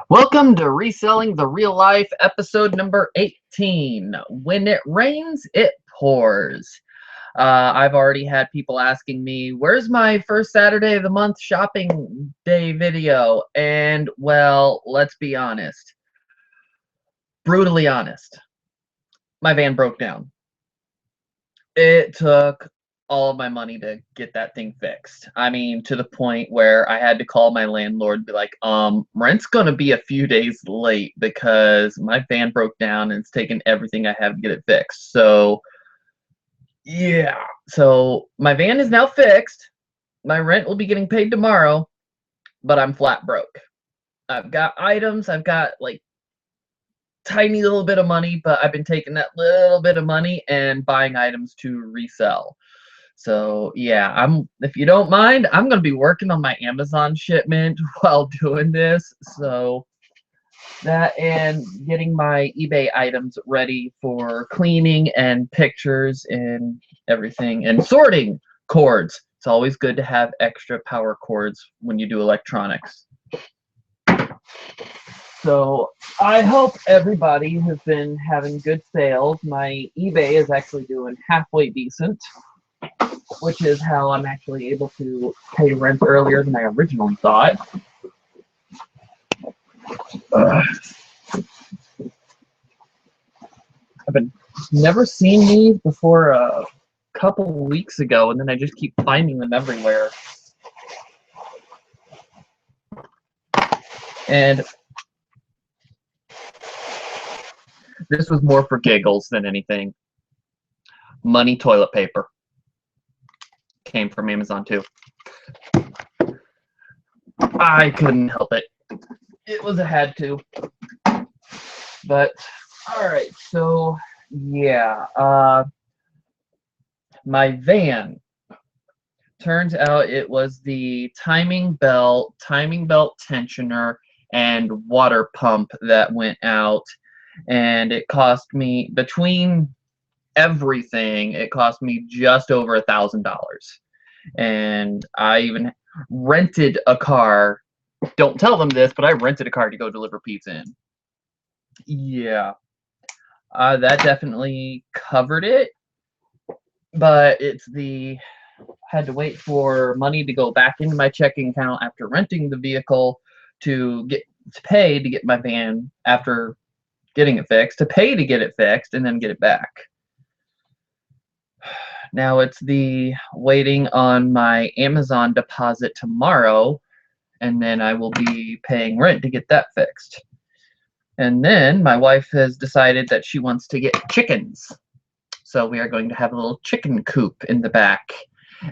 Welcome to Reselling the Real Life, episode number 18. When it rains, it pours. I've already had people asking me, where's my first Saturday of the month shopping day video? And, well, let's be honest. Brutally honest. My van broke down. It took all of my money to get that thing fixed. I mean, to the point where I had to call my landlord and be like, rent's gonna be a few days late because my van broke down and it's taken everything I have to get it fixed. So, yeah. So, my van is now fixed. My rent will be getting paid tomorrow, but I'm flat broke. I've got items, I've got like tiny little bit of money, but I've been taking that little bit of money and buying items to resell. So yeah, if you don't mind, I'm gonna be working on my Amazon shipment while doing this. So that and getting my eBay items ready for cleaning and pictures and everything and sorting cords. It's always good to have extra power cords when you do electronics. So I hope everybody has been having good sales. My eBay is actually doing halfway decent, which is how I'm actually able to pay rent earlier than I originally thought. I've been never seen these before a couple weeks ago, and then I just keep finding them everywhere. And this was more for giggles than anything. Money toilet paper. Came from Amazon too. I couldn't help it. It was a had to. But alright, so yeah. My van. Turns out it was the timing belt tensioner, and water pump that went out. And it cost me, between everything, it cost me just over $1,000. And I even rented a car. Don't tell them this, but I rented a car to go deliver pizza in. Yeah, that definitely covered it. But had to wait for money to go back into my checking account after renting the vehicle to pay to get my van after getting it fixed, to pay to get it fixed, and then get it back. Now it's the waiting on my Amazon deposit tomorrow, and then I will be paying rent to get that fixed. And then my wife has decided that she wants to get chickens. So we are going to have a little chicken coop in the back.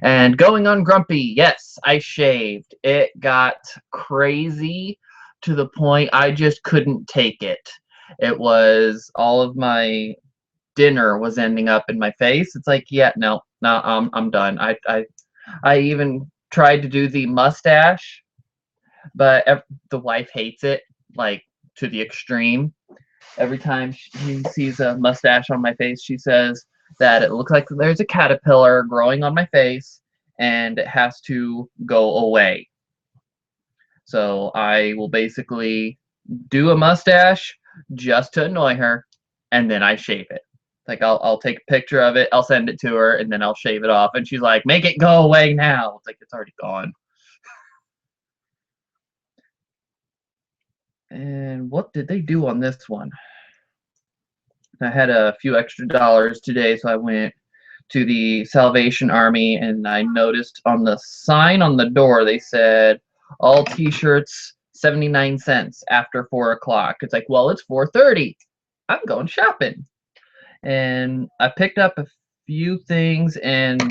And going on grumpy, yes, I shaved. It got crazy to the point I just couldn't take it. It was all of my dinner was ending up in my face. It's like, yeah, no, I'm done. I even tried to do the mustache, but the wife hates it, like, to the extreme. Every time she sees a mustache on my face, she says that it looks like there's a caterpillar growing on my face and it has to go away. So I will basically do a mustache just to annoy her, and then I shave it. Like, I'll take a picture of it, I'll send it to her, and then I'll shave it off. And she's like, make it go away now. It's like, it's already gone. And what did they do on this one? I had a few extra dollars today, so I went to the Salvation Army, and I noticed on the sign on the door, they said, all t-shirts 79 cents after 4 o'clock. It's like, well, it's 4:30. I'm going shopping. And I picked up a few things and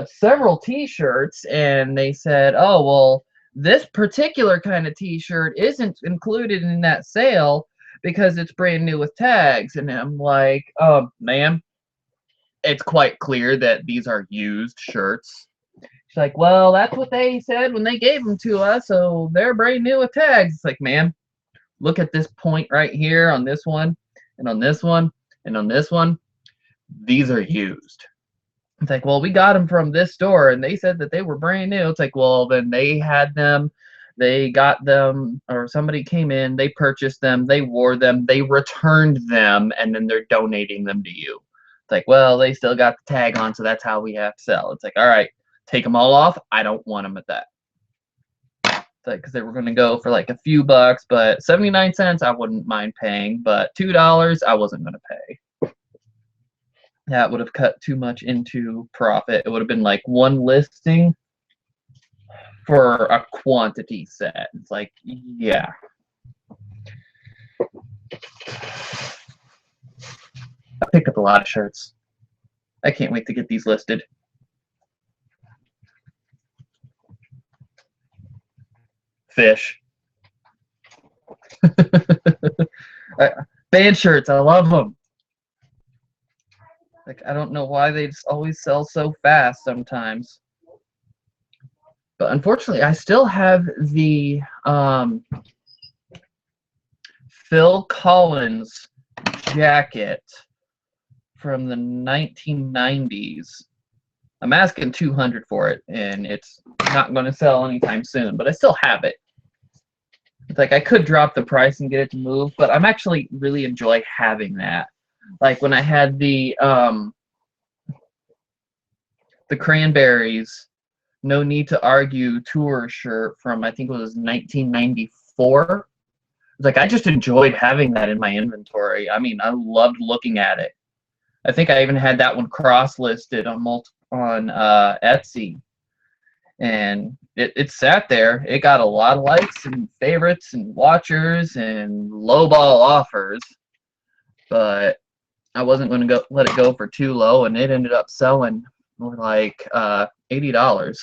several t-shirts, and they said, oh, well, this particular kind of t-shirt isn't included in that sale because it's brand new with tags. And I'm like, ma'am, it's quite clear that these are used shirts. She's like, well, that's what they said when they gave them to us, so they're brand new with tags. It's like, ma'am, look at this point right here on this one, and on this one, and on this one. These are used. It's like, well, we got them from this store, and they said that they were brand new. It's like, well, then they had them They got them, or somebody came in, they purchased them, they wore them, they returned them, and then they're donating them to you. It's like, well, they still got the tag on, so that's how we have to sell. It's like, all right, take them all off. I don't want them at that. Because they were going to go for like a few bucks, but 79 cents I wouldn't mind paying, but $2 I wasn't going to pay. That would have cut too much into profit. It would have been like one listing for a quantity set. It's like, yeah. I picked up a lot of shirts. I can't wait to get these listed. Fish. Band shirts, I love them. Like, I don't know why they just always sell so fast sometimes. But unfortunately, I still have the Phil Collins jacket from the 1990s. I'm asking $200 for it, and it's not going to sell anytime soon, but I still have it. It's like I could drop the price and get it to move, but I'm actually really enjoy having that. Like when I had the Cranberries No Need to Argue tour shirt from, I think it was 1994. It's like I just enjoyed having that in my inventory. I mean, I loved looking at it. I think I even had that one cross-listed on Etsy. And it sat there. It got a lot of likes and favorites and watchers and lowball offers, but I wasn't going to let it go for too low, and it ended up selling for like $80.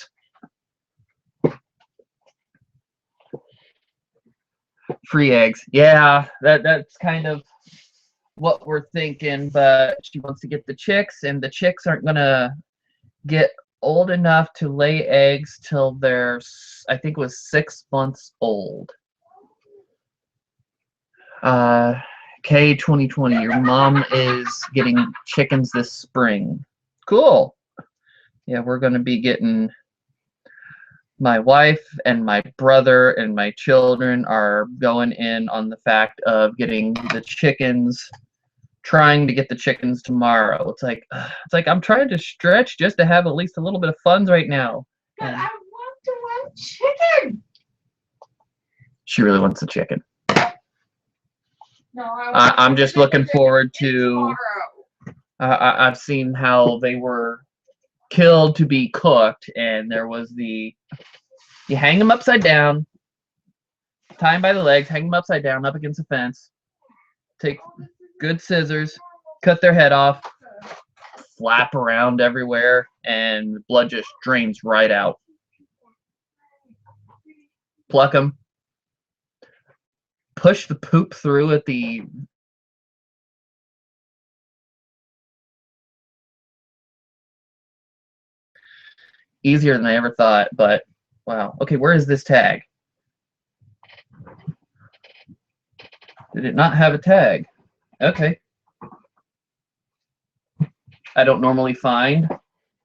Free eggs, yeah, that's kind of what we're thinking. But she wants to get the chicks, and the chicks aren't gonna get old enough to lay eggs till they're, I think it was 6 months old. K 2020, your mom is getting chickens this spring. Cool. Yeah, we're going to be getting, my wife and my brother and my children are going in on the fact of getting the chickens, trying to get the chickens tomorrow. It's like I'm trying to stretch just to have at least a little bit of funds right now. But I want chicken. She really wants the chicken. No, I'm just looking forward to. I've seen how they were killed to be cooked, and there was you hang them upside down, tie them by the legs, hang them upside down up against the fence, take good scissors, cut their head off, flap around everywhere, and blood just drains right out. Pluck them, push the poop through at the easier than I ever thought, but wow. Okay, where is this tag? Did it not have a tag? Okay. I don't normally find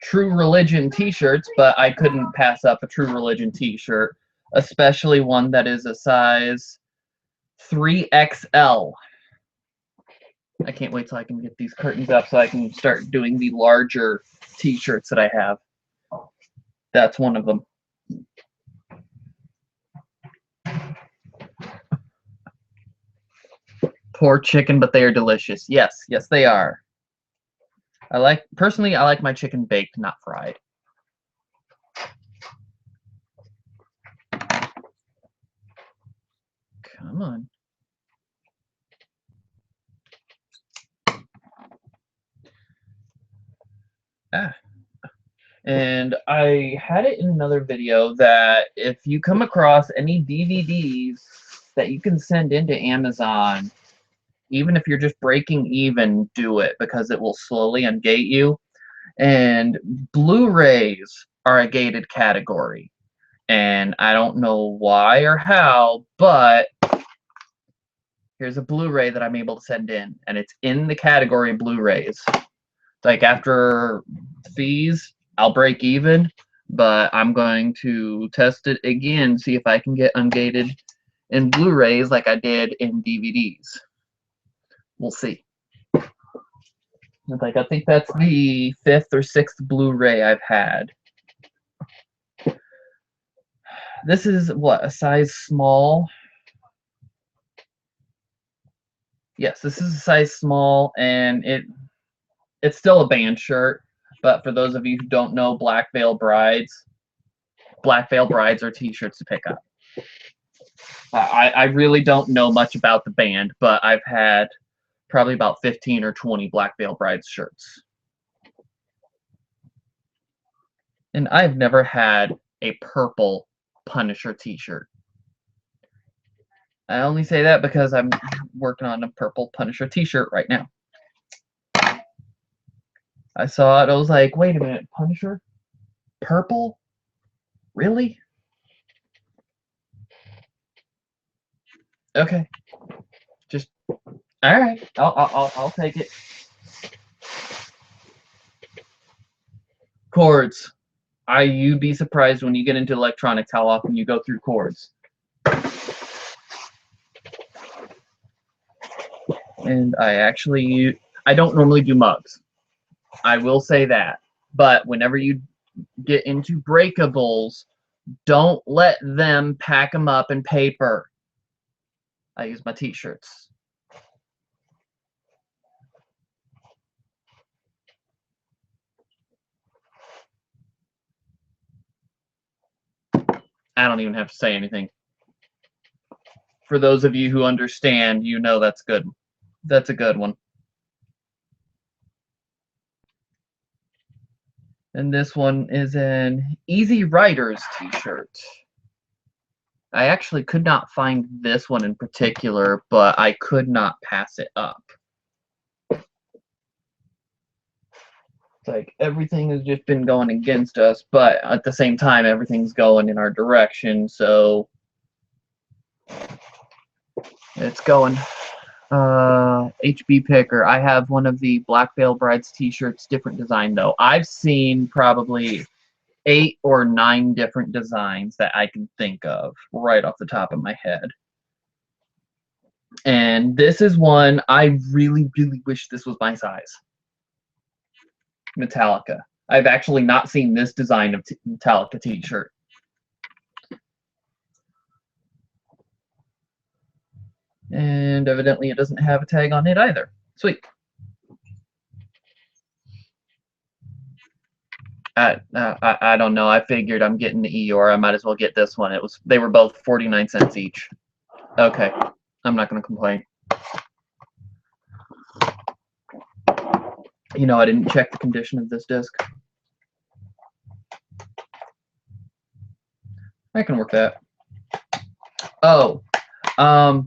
True Religion t-shirts, but I couldn't pass up a True Religion t-shirt, especially one that is a size 3XL. I can't wait till I can get these curtains up so I can start doing the larger t-shirts that I have. That's one of them. Poor chicken, but they are delicious. Yes, yes they are. Personally, I like my chicken baked, not fried. Come on. And I had it in another video that if you come across any DVDs that you can send into Amazon, even if you're just breaking even, do it, because it will slowly ungate you. And Blu-rays are a gated category. And I don't know why or how, but here's a Blu-ray that I'm able to send in, and it's in the category of Blu-rays. Like after fees, I'll break even, but I'm going to test it again, see if I can get Ungated in Blu-rays like I did in DVDs. We'll see. I think that's the 5th or 6th Blu-ray I've had. This is what, a size small? Yes, this is a size small, and it's still a band shirt, but for those of you who don't know Black Veil Brides are t-shirts to pick up. I really don't know much about the band, but I've had probably about 15 or 20 Black Veil Brides shirts. And I've never had a purple Punisher t-shirt. I only say that because I'm working on a purple Punisher t-shirt right now. I saw it, I was like, wait a minute, Punisher? Purple? Really? Okay. Just, alright, I'll take it. Cords. You'd be surprised when you get into electronics how often you go through cords. And I don't normally do mugs. I will say that. But whenever you get into breakables, don't let them pack them up in paper. I use my t-shirts. I don't even have to say anything. For those of you who understand, you know that's good. That's a good one. And this one is an Easy Riders t-shirt. I actually could not find this one in particular, but I could not pass it up. It's like everything has just been going against us, but at the same time, everything's going in our direction, so it's going. HB Picker. I have one of the Black Veil Brides t-shirts, different design though. I've seen probably 8 or 9 different designs that I can think of right off the top of my head. And this is one I really, really wish this was my size. Metallica. I've actually not seen this design of Metallica t-shirt. And evidently it doesn't have a tag on it either. Sweet. I don't know. I figured I'm getting the Eeyore. I might as well get this one. They were both 49 cents each. Okay. I'm not going to complain. You know, I didn't check the condition of this disc. I can work that. Oh, I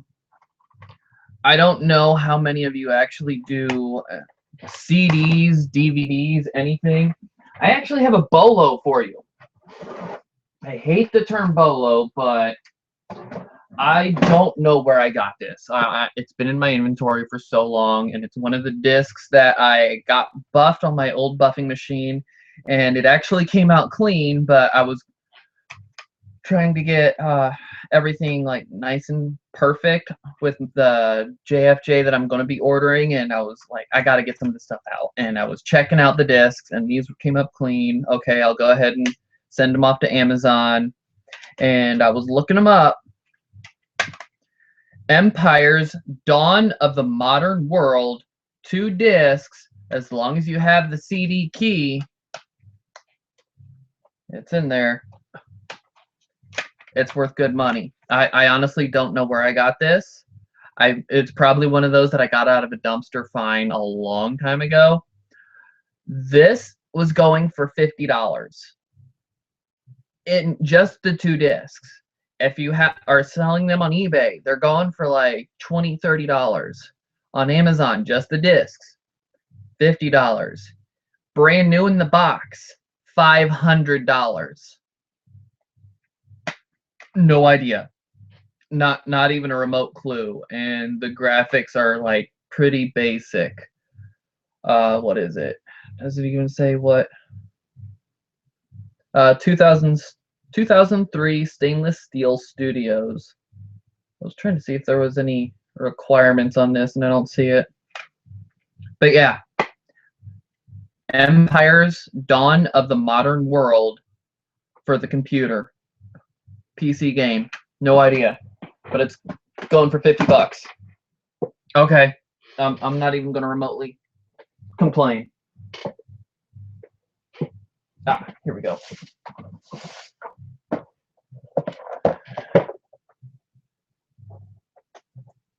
don't know how many of you actually do CDs, DVDs, anything. I actually have a bolo for you. I hate the term bolo, but I don't know where I got this. It's been in my inventory for so long, and it's one of the discs that I got buffed on my old buffing machine, and it actually came out clean, but I was trying to get everything like nice and perfect with the JFJ that I'm going to be ordering, and I was like, I got to get some of this stuff out. And I was checking out the discs, and these came up clean. Okay, I'll go ahead and send them off to Amazon. And I was looking them up. Empire's Dawn of the Modern World, 2 discs. As long as you have the CD key, it's in there. It's worth good money. I honestly don't know where I got this. It's probably one of those that I got out of a dumpster fine a long time ago. This was going for $50 in just the 2 discs. If you are selling them on eBay, they're going for like $20, $30. On Amazon, just the discs, $50. Brand new in the box, $500. No idea. Not even a remote clue. And the graphics are like pretty basic. What is it? Does it even say what? 2003 stainless steel studios. I was trying to see if there was any requirements on this, and I don't see it. But yeah, Empire's Dawn of the Modern World for the computer. PC game. No idea. But it's going for 50 bucks. Okay. I'm not even going to remotely complain. Ah, here we go.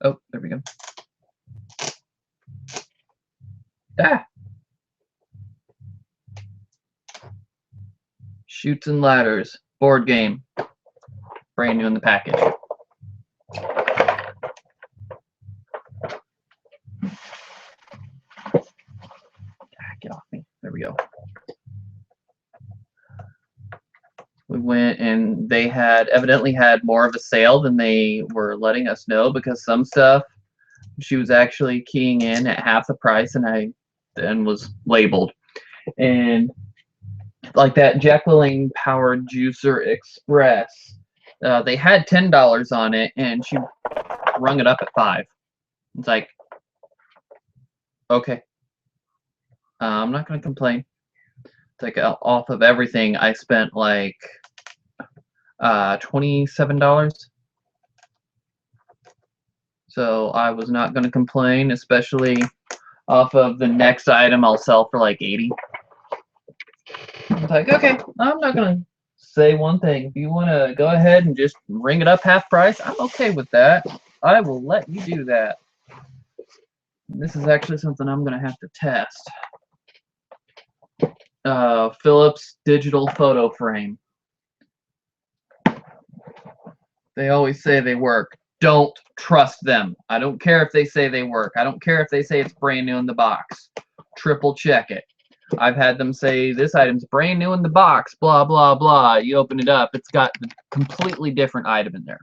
Oh, there we go. Ah. Chutes and Ladders. Board game. Brand new in the package. Get off me. There we go. We went and they had evidently had more of a sale than they were letting us know, because some stuff she was actually keying in at half the price and was labeled. And like that Jack LaLanne Power Juicer Express, they had $10 on it, and she rung it up at $5. It's like, okay, I'm not gonna complain. It's like off of everything, I spent like $27. So I was not gonna complain, especially off of the next item I'll sell for like 80. It's like, okay, I'm not gonna say one thing. If you want to go ahead and just ring it up half price, I'm okay with that. I will let you do that. And this is actually something I'm gonna have to test. Philips digital photo frame. They always say they work. Don't trust them. I don't care if they say they work. I don't care if they say it's brand new in the box. Triple check it. I've had them say this item's brand new in the box, blah, blah, blah. You open it up, it's got a completely different item in there.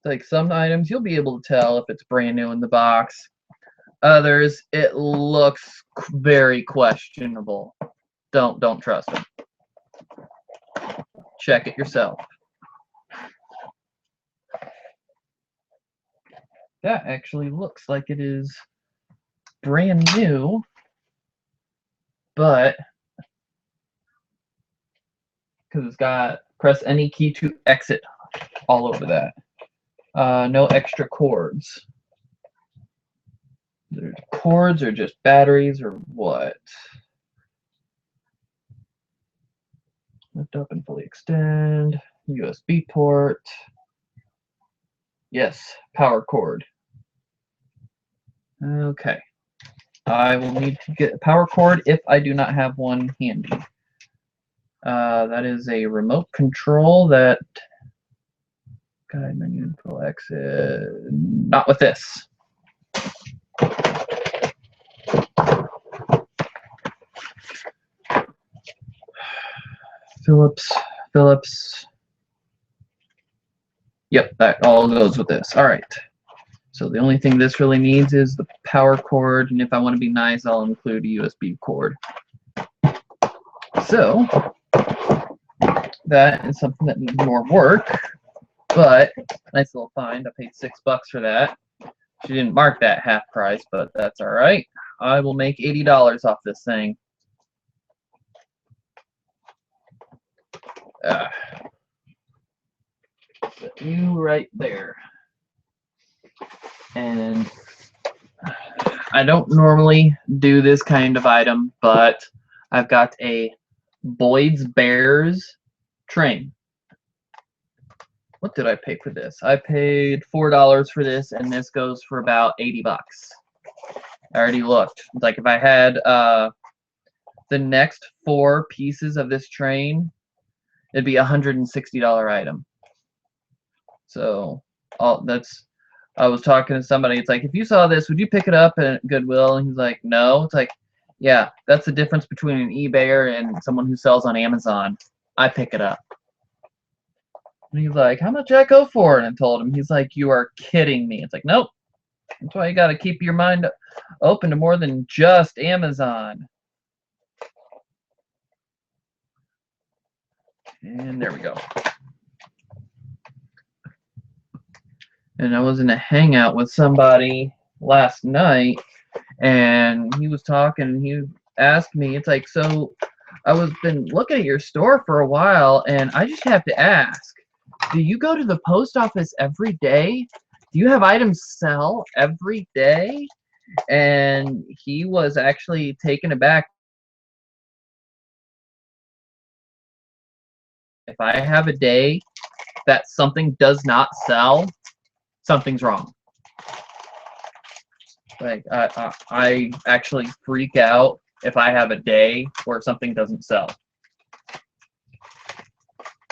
Like some items, you'll be able to tell if it's brand new in the box. Others, it looks very questionable. Don't trust them. Check it yourself. That actually looks like it is brand new, but because it's got press any key to exit all over that. No extra cords. There's cords or just batteries or what? Lift up and fully extend. USB port. Yes, power cord. Okay. I will need to get a power cord if I do not have one handy. That is a remote control that guide menu full exit. Not with this. Philips. Yep, that all goes with this. All right. So the only thing this really needs is the power cord, and if I want to be nice, I'll include a USB cord. So that is something that needs more work, but nice little find. I paid $6 for that. She didn't mark that half price, but that's all right. I will make $80 off this thing. Put you right there. And I don't normally do this kind of item, but I've got a Boyd's Bears train. What did I pay for this? I paid $4 for this, and this goes for about 80 bucks. I already looked. Like if I had the next 4 pieces of this train, it'd be a $160 item. So I was talking to somebody. It's like, if you saw this, would you pick it up at Goodwill? And he's like, no. It's like, yeah, that's the difference between an eBayer and someone who sells on Amazon. I pick it up. And he's like, how much did I go for it? And I told him. He's like, you are kidding me. It's like, nope. That's why you got to keep your mind open to more than just Amazon. And there we go. And I was in a hangout with somebody last night, and he was talking, and he asked me, it's like, so I was been looking at your store for a while, and I just have to ask, do you go to the post office every day? Do you have items sell every day? And he was actually taken aback. If I have a day that something does not sell, something's wrong. Like I actually freak out if I have a day where something doesn't sell.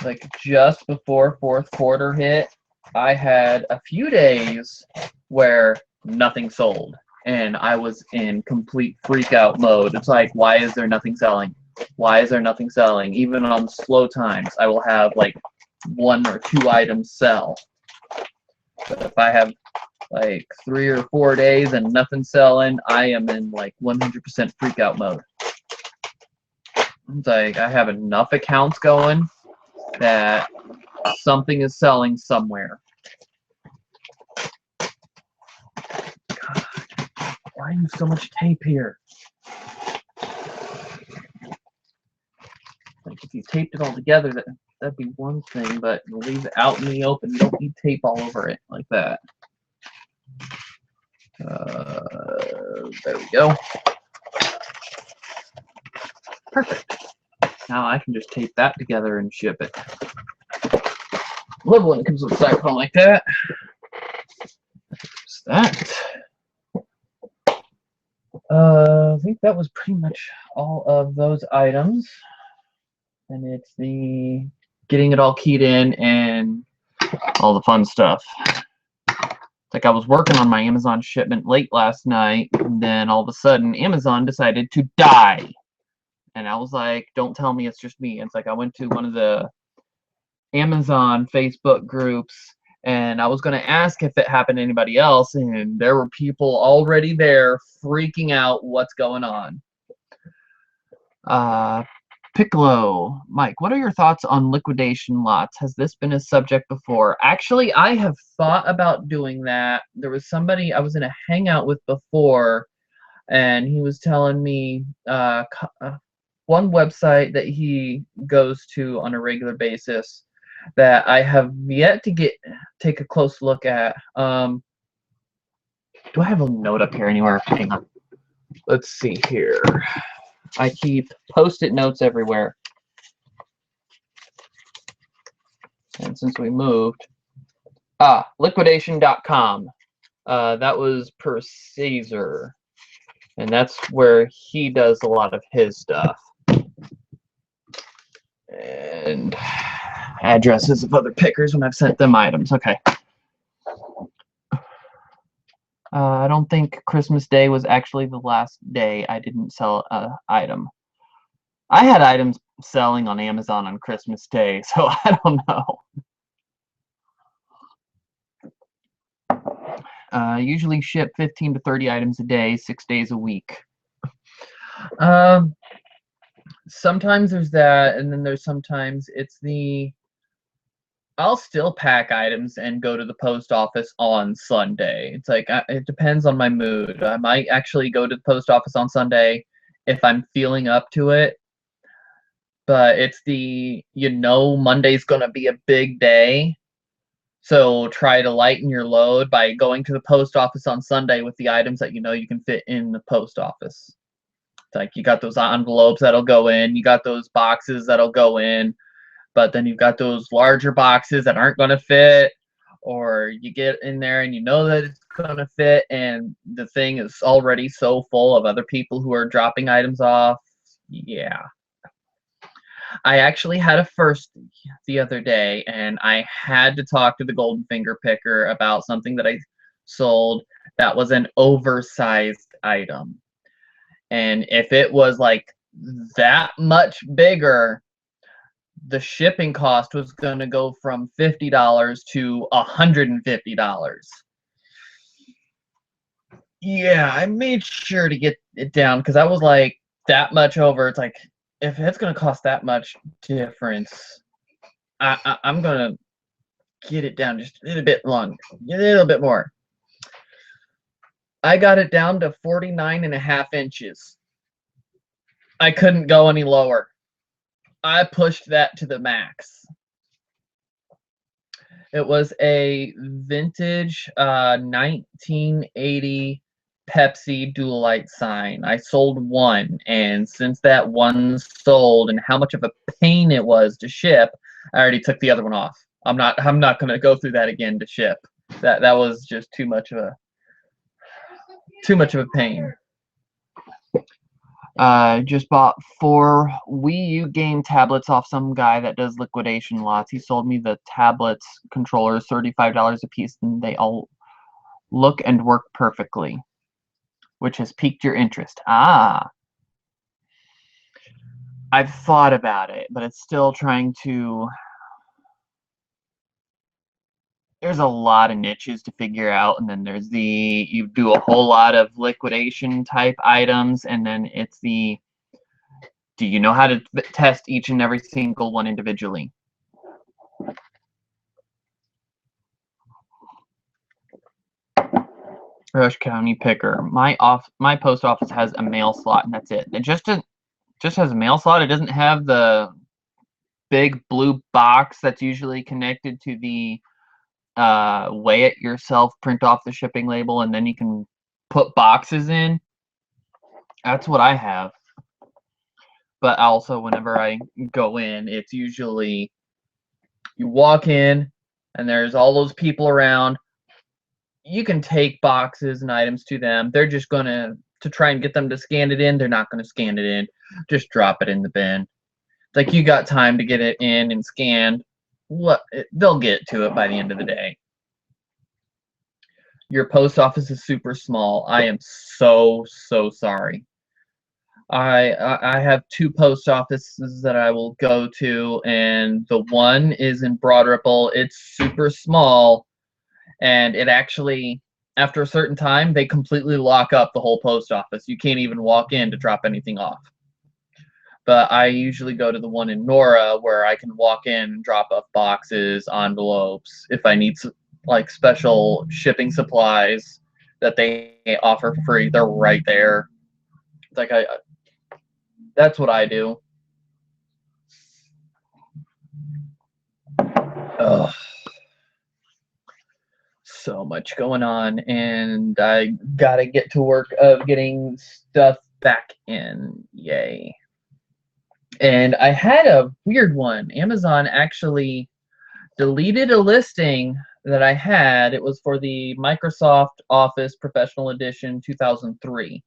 Like just before fourth quarter hit, I had a few days where nothing sold, and I was in complete freak out mode. It's like, why is there nothing selling? Why is there nothing selling? Even on slow times, I will have like 1 or 2 items sell. But if I have like 3 or 4 days and nothing selling, I am in like 100% freak out mode. It's like I have enough accounts going that something is selling somewhere. God, why is so much tape here? Like if you taped it all together, that'd be one thing, but you leave it out in the open, you don't need tape all over it like that. There we go. Perfect. Now I can just tape that together and ship it. Love when it comes with a cyclone like that. What's that? I think that was pretty much all of those items. And it's the getting it all keyed in and all the fun stuff. Like I was working on my Amazon shipment late last night, and then all of a sudden Amazon decided to die. And I was like, don't tell me it's just me. It's like I went to one of the Amazon Facebook groups, and I was going to ask if it happened to anybody else, and there were people already there freaking out what's going on. Piccolo, Mike, what are your thoughts on liquidation lots? Has this been a subject before? Actually, I have thought about doing that. There was somebody I was in a hangout with before, and he was telling me one website that he goes to on a regular basis that I have yet to take a close look at. Do I have a note up here anywhere? Hang on. Let's see here. I keep post-it notes everywhere. And since we moved, liquidation.com. That was per Caesar. And that's where he does a lot of his stuff. And addresses of other pickers when I've sent them items. Okay. I don't think Christmas Day was actually the last day I didn't sell an item. I had items selling on Amazon on Christmas Day, so I don't know. Usually ship 15 to 30 items a day, 6 days a week. Sometimes there's that, and then there's sometimes it's I'll still pack items and go to the post office on Sunday. It's like, it depends on my mood. I might actually go to the post office on Sunday if I'm feeling up to it. But it's Monday's going to be a big day. So try to lighten your load by going to the post office on Sunday with the items that you can fit in the post office. It's like you got those envelopes that'll go in. You got those boxes that'll go in. But then you've got those larger boxes that aren't going to fit, or you get in there and you know that it's going to fit, and the thing is already so full of other people who are dropping items off. Yeah. I actually had a first the other day, and I had to talk to the Golden Finger Picker about something that I sold that was an oversized item. And if it was like that much bigger, the shipping cost was going to go from $50 to $150. Yeah, I made sure to get it down because I was like that much over. It's like, if it's going to cost that much difference, I'm gonna get it down just a little bit longer, a little bit more. I got it down to 49.5 inches. I couldn't go any lower. I pushed that to the max. It was a vintage 1980 Pepsi dual light sign. I sold one, and since that one sold and how much of a pain it was to ship, I already took the other one off. I'm not going to go through that again to ship. That was just too much of a pain. Just bought 4 Wii U game tablets off some guy that does liquidation lots. He sold me the tablets controllers, $35 a piece, and they all look and work perfectly, which has piqued your interest. Ah, I've thought about it, but it's still trying to. There's a lot of niches to figure out, and then there's you do a whole lot of liquidation type items, and then it's the, do you know how to test each and every single one individually? Rush County Picker. My post office has a mail slot, and that's it. It just has a mail slot. It doesn't have the big blue box that's usually connected to the weigh it yourself, print off the shipping label, and then you can put boxes in. That's what I have. But also, whenever I go in, it's usually you walk in and there's all those people around. You can take boxes and items to them. They're just gonna, to try and get them to scan it in, they're not gonna scan it in. Just drop it in the bin. It's like, you got time to get it in and scanned. What, they'll get to it by the end of the day. Your post office is super small. I am so sorry. I have 2 post offices that I will go to, and the one is in Broad Ripple. It's super small, and it actually, after a certain time, they completely lock up the whole post office. You can't even walk in to drop anything off. But I usually go to the one in Nora, where I can walk in and drop off boxes, envelopes. If I need like special shipping supplies that they offer for free, they're right there. It's like, that's what I do. Ugh. So much going on, and I gotta get to work of getting stuff back in. Yay. And I had a weird one. Amazon actually deleted a listing that I had. It was for the Microsoft Office Professional Edition 2003.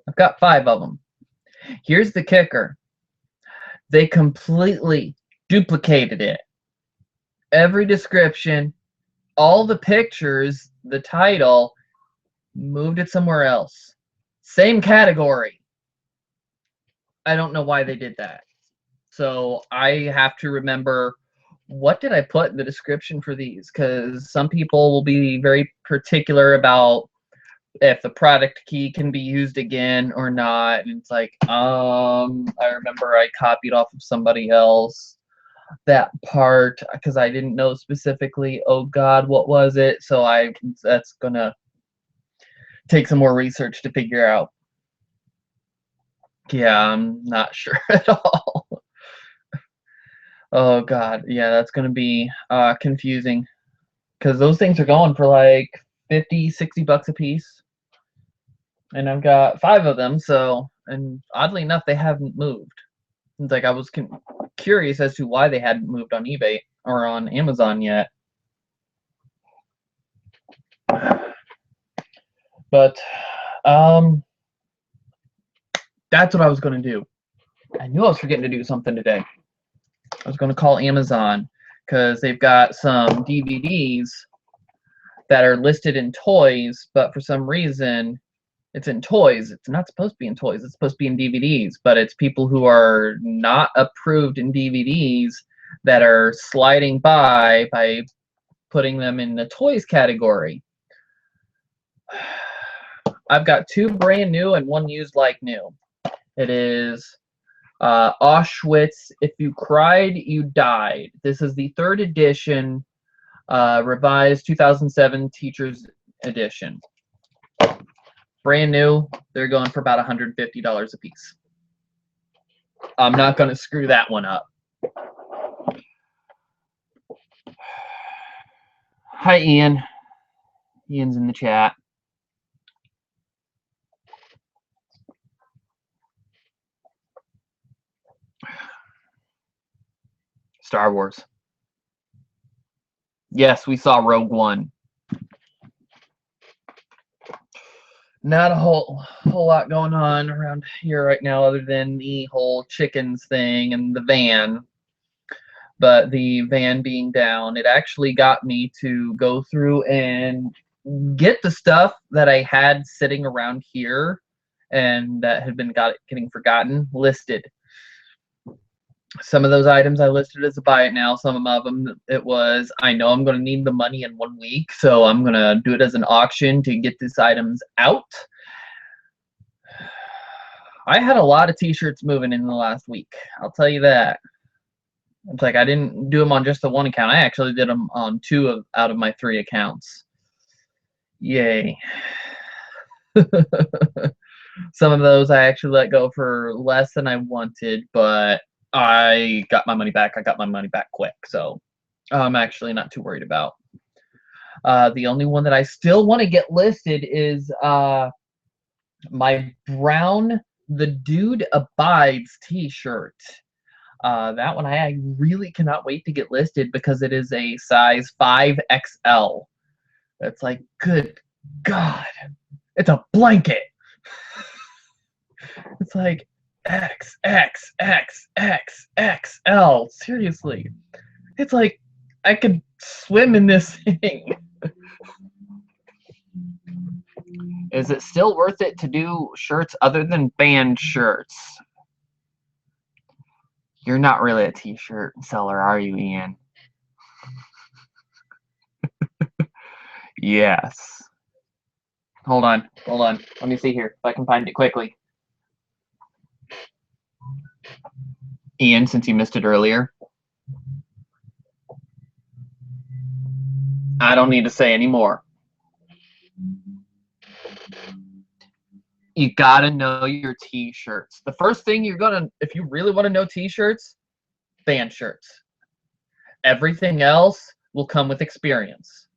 I've got 5 of them. Here's the kicker. They completely duplicated it. Every description, all the pictures, the title, moved it somewhere else. Same category. I don't know why they did that. So I have to remember, what did I put in the description for these? Because some people will be very particular about if the product key can be used again or not. And it's like, I remember I copied off of somebody else that part because I didn't know specifically, oh God, what was it? So that's gonna take some more research to figure out. Yeah, I'm not sure at all. Oh God, yeah, that's gonna be confusing, because those things are going for like 50, 60 bucks a piece. And I've got 5 of them, so, and oddly enough, they haven't moved. It's like, I was curious as to why they hadn't moved on eBay or on Amazon yet. But that's what I was going to do. I knew I was forgetting to do something today. I was going to call Amazon because they've got some DVDs that are listed in toys, but for some reason it's in toys. It's not supposed to be in toys. It's supposed to be in DVDs, but it's people who are not approved in DVDs that are sliding by putting them in the toys category. I've got 2 brand new and 1 used like new. It is Auschwitz, If You Cried, You Died. This is the 3rd edition, revised 2007 Teacher's Edition. Brand new. They're going for about $150 a piece. I'm not going to screw that one up. Hi, Ian. Ian's in the chat. Star Wars. Yes, we saw Rogue One. Not a whole lot going on around here right now other than the whole chickens thing and the van. But the van being down, it actually got me to go through and get the stuff that I had sitting around here and that had been getting forgotten listed. Some of those items I listed as a buy it now. Some of them it was, I know I'm going to need the money in 1 week, so I'm going to do it as an auction to get these items out. I had a lot of t-shirts moving in the last week. I'll tell you that. It's like I didn't do them on just the 1 account. I actually did them on 2 out of my 3 accounts. Yay. Some of those I actually let go for less than I wanted, but I got my money back. I got my money back quick, so I'm actually not too worried about. The only one that I still want to get listed is my brown The Dude Abides t-shirt. That one I really cannot wait to get listed because it is a size 5XL. It's like, good God, it's a blanket. It's like XXXXXL. Seriously. It's like I could swim in this thing. Is it still worth it to do shirts other than band shirts? You're not really a t-shirt seller, are you, Ian? Yes. Hold on. Let me see here if I can find it quickly. Ian, since you missed it earlier. I don't need to say any more. You gotta know your t-shirts. The first thing if you really want to know t-shirts, band shirts. Everything else will come with experience.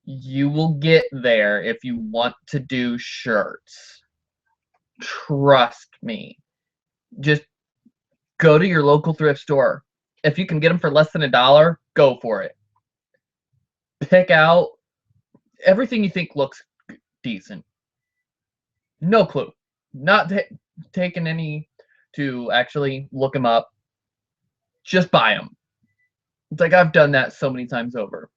You will get there if you want to do shirts. Trust me. Just go to your local thrift store. If you can get them for less than $1, go for it. Pick out everything you think looks decent. No clue. Not taking any to actually look them up. Just buy them. It's like I've done that so many times over.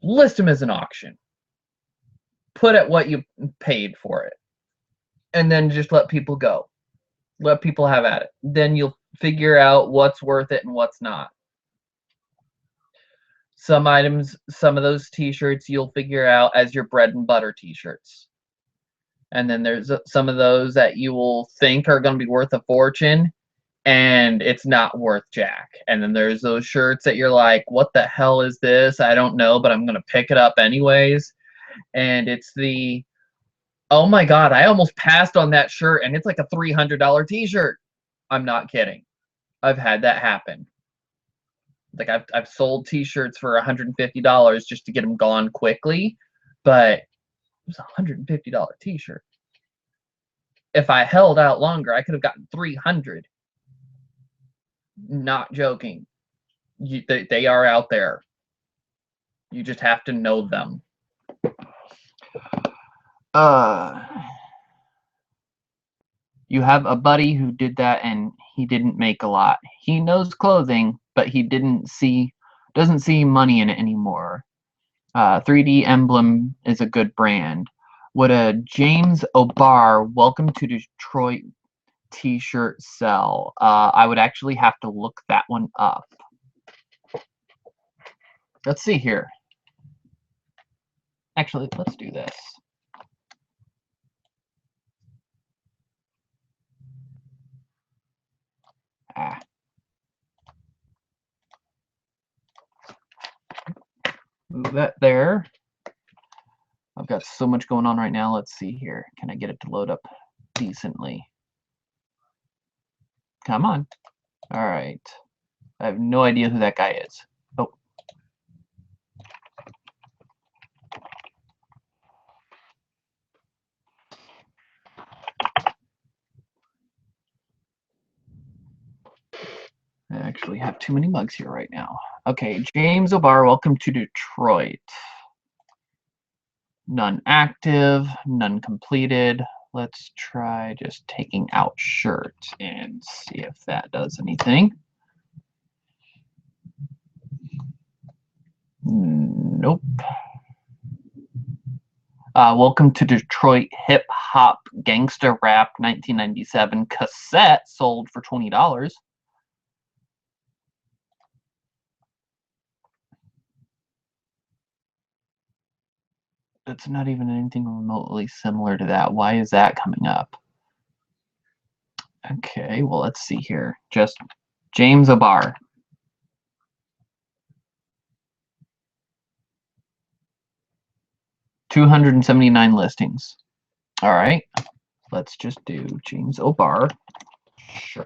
List them as an auction. Put at what you paid for it. And then just let people go. Let people have at it. Then you'll figure out what's worth it and what's not. Some items, some of those t-shirts you'll figure out as your bread and butter t-shirts. And then there's some of those that you will think are going to be worth a fortune, and it's not worth jack. And then there's those shirts that you're like, what the hell is this? I don't know, but I'm going to pick it up anyways. And it's the, oh my God, I almost passed on that shirt, and it's like a $300 t-shirt. I'm not kidding. I've had that happen. Like I've sold t-shirts for $150 just to get them gone quickly, but it was a $150 t-shirt. If I held out longer, I could have gotten 300. Not joking. They are out there. You just have to know them. You have a buddy who did that and he didn't make a lot. He knows clothing, but he doesn't see money in it anymore. 3D Emblem is a good brand. Would a James O'Barr Welcome to Detroit t-shirt sell? I would actually have to look that one up. Let's see here. Actually, let's do this. Move that there. I've got so much going on right now. Let's see here. Can I get it to load up decently? Come on. All right. I have no idea who that guy is. Oh. I actually have too many mugs here right now. Okay, James O'Barr, welcome to Detroit. None active, none completed. Let's try just taking out shirt and see if that does anything. Nope. Welcome to Detroit Hip Hop Gangsta Rap 1997 cassette sold for $20. It's not even anything remotely similar to that. Why is that coming up? Okay, well, let's see here. Just James O'Barr. $279 listings. All right, let's just do James O'Barr. Sure.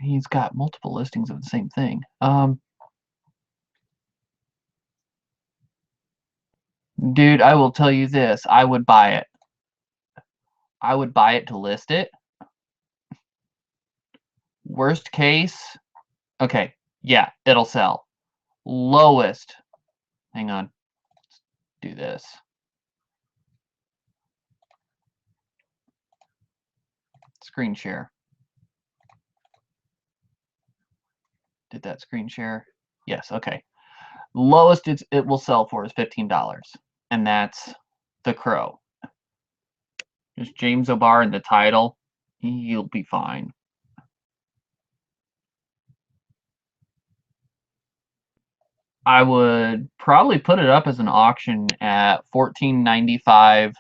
He's got multiple listings of the same thing. Dude, I will tell you this. I would buy it. I would buy it to list it. Worst case, okay, yeah, it'll sell. Lowest, hang on, let's do this. Screen share. Did that screen share? Yes, okay. Lowest it will sell for is $15, and that's The Crow. Just James O'Barr in the title, you'll be fine. I would probably put it up as an auction at $14.95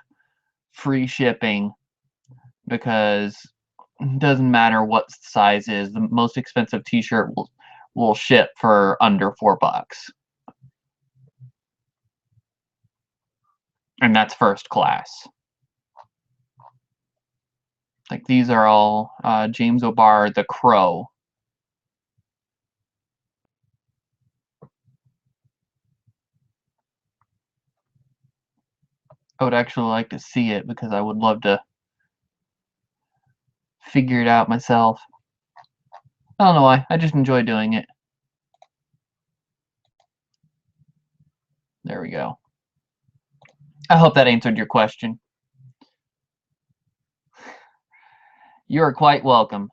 free shipping, because it doesn't matter what the size is. The most expensive t-shirt will ship for under $4. And that's first class. Like, these are all James O'Barr, The Crow. I would actually like to see it because I would love to figure it out myself. I don't know why. I just enjoy doing it. There we go. I hope that answered your question. You're quite welcome.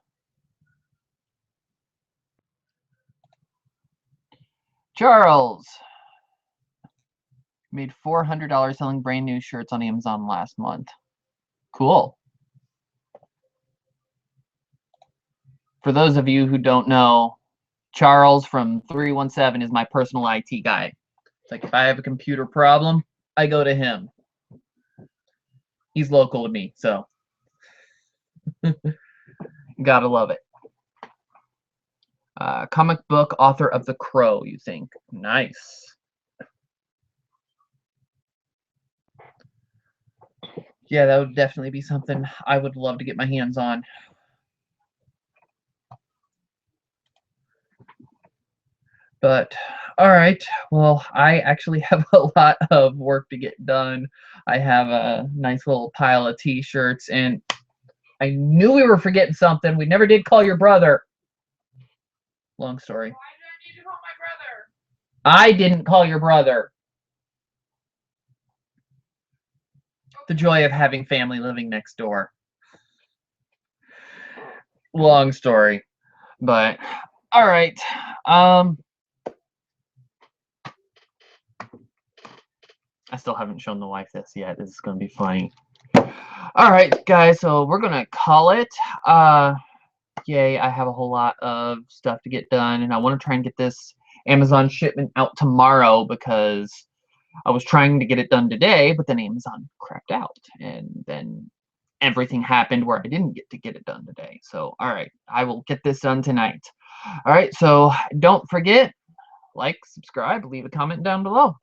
Charles made $400 selling brand new shirts on Amazon last month. Cool. For those of you who don't know, Charles from 317 is my personal IT guy. It's like, if I have a computer problem, I go to him. He's local to me, so gotta love it. Comic book author of The Crow, you think? Nice. Yeah, that would definitely be something I would love to get my hands on. But, all right, well, I actually have a lot of work to get done. I have a nice little pile of t-shirts, and I knew we were forgetting something. We never did call your brother. Long story. Why do I need to call my brother? I didn't call your brother. The joy of having family living next door. Long story. But, all right. I still haven't shown the wife this yet. This is going to be funny. All right, guys, so we're going to call it. Yay, I have a whole lot of stuff to get done, and I want to try and get this Amazon shipment out tomorrow because I was trying to get it done today, but then Amazon crapped out, and then everything happened where I didn't get to get it done today. So, all right, I will get this done tonight. All right, so don't forget, like, subscribe, leave a comment down below.